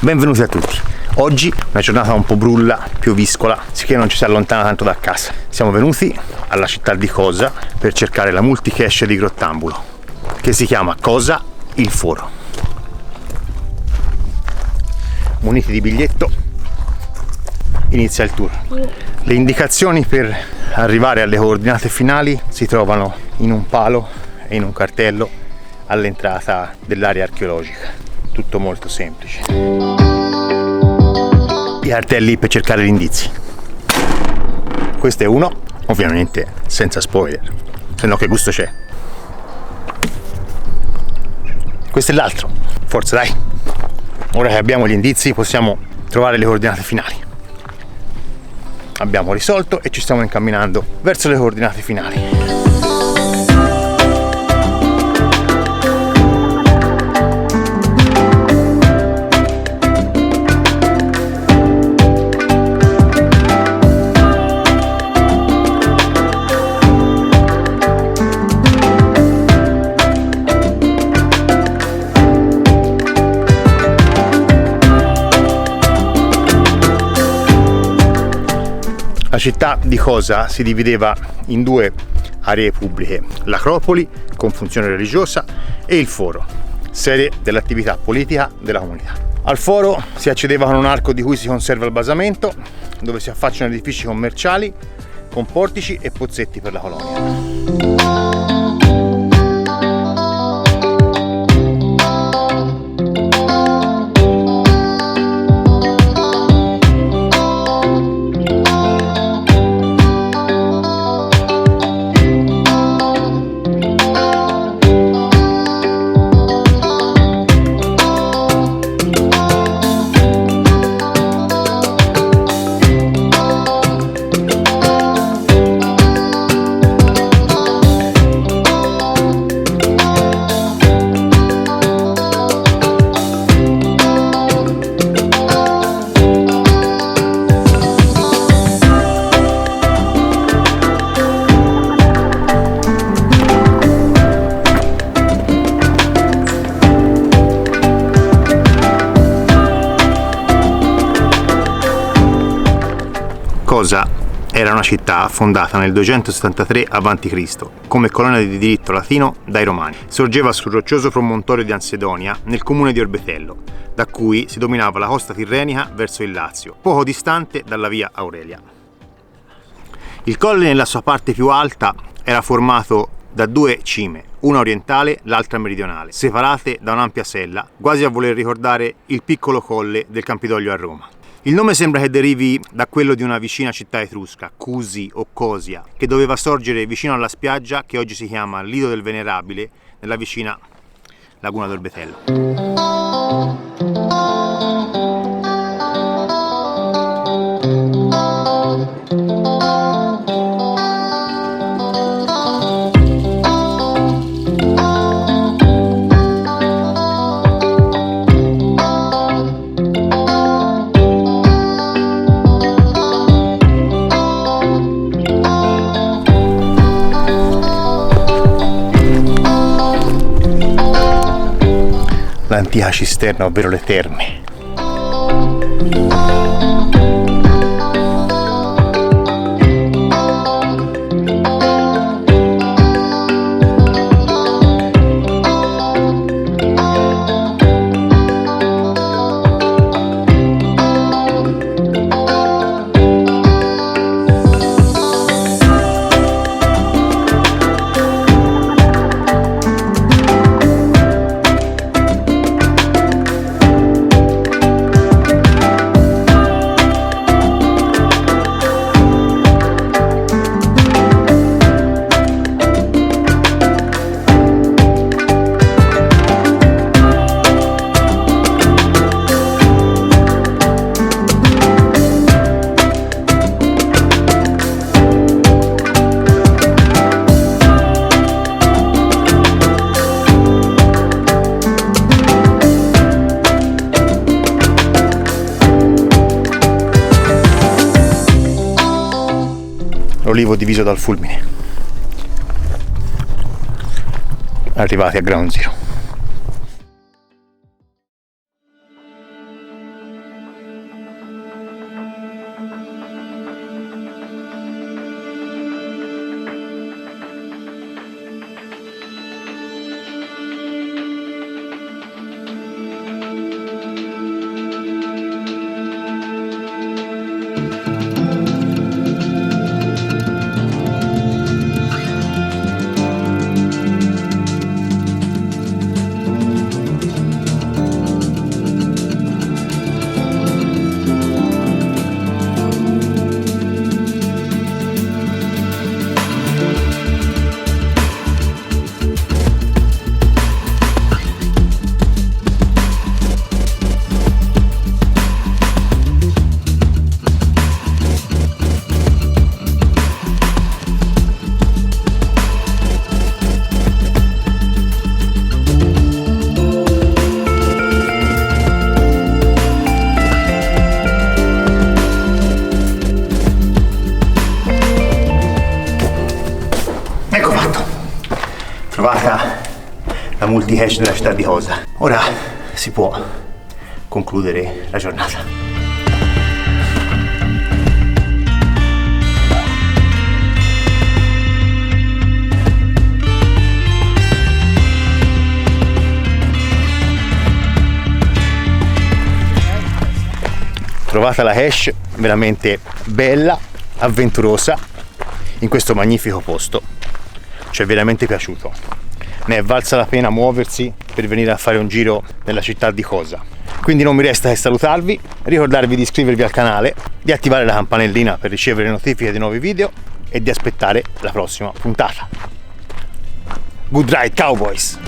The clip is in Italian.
Benvenuti a tutti. Oggi una giornata un po' brulla, pioviscola, sicché non ci si allontana tanto da casa. Siamo venuti alla città di Cosa per cercare la multicache di Grottambulo, che si chiama Cosa il Foro. Muniti di biglietto, inizia il tour. Le indicazioni per arrivare alle coordinate finali si trovano in un palo e in un cartello all'entrata dell'area archeologica. Tutto molto semplice. I cartelli per cercare gli indizi. Questo è uno, ovviamente senza spoiler, se no che gusto c'è. Questo è l'altro. Forza, dai. Ora che abbiamo gli indizi possiamo trovare le coordinate finali. Abbiamo risolto e ci stiamo incamminando verso le coordinate finali. La città di Cosa si divideva in due aree pubbliche, l'Acropoli con funzione religiosa e il Foro, sede dell'attività politica della comunità. Al Foro si accedeva con un arco di cui si conserva il basamento, dove si affacciano edifici commerciali con portici e pozzetti per la colonia. Cosa era una città fondata nel 273 a.C. come colonia di diritto latino dai Romani. Sorgeva sul roccioso promontorio di Ansedonia nel comune di Orbetello, da cui si dominava la costa tirrenica verso il Lazio, poco distante dalla via Aurelia. Il colle nella sua parte più alta era formato da due cime, una orientale, l'altra meridionale, separate da un'ampia sella, quasi a voler ricordare il piccolo colle del Campidoglio a Roma. Il nome sembra che derivi da quello di una vicina città etrusca, Cusi o Cosia, che doveva sorgere vicino alla spiaggia che oggi si chiama Lido del Venerabile, nella vicina laguna d'Orbetello. L'antica cisterna, ovvero le terme. L'olivo diviso dal fulmine. Arrivati a Ground Zero. trovata la multi-hash della città di Cosa. Ora si può concludere la giornata. Trovata la hash veramente bella, avventurosa, in questo magnifico posto. Ci è veramente piaciuto. Ne è valsa la pena muoversi per venire a fare un giro nella città di Cosa. Quindi non mi resta che salutarvi, ricordarvi di iscrivervi al canale, di attivare la campanellina per ricevere notifiche di nuovi video e di aspettare la prossima puntata. Good ride, cowboys!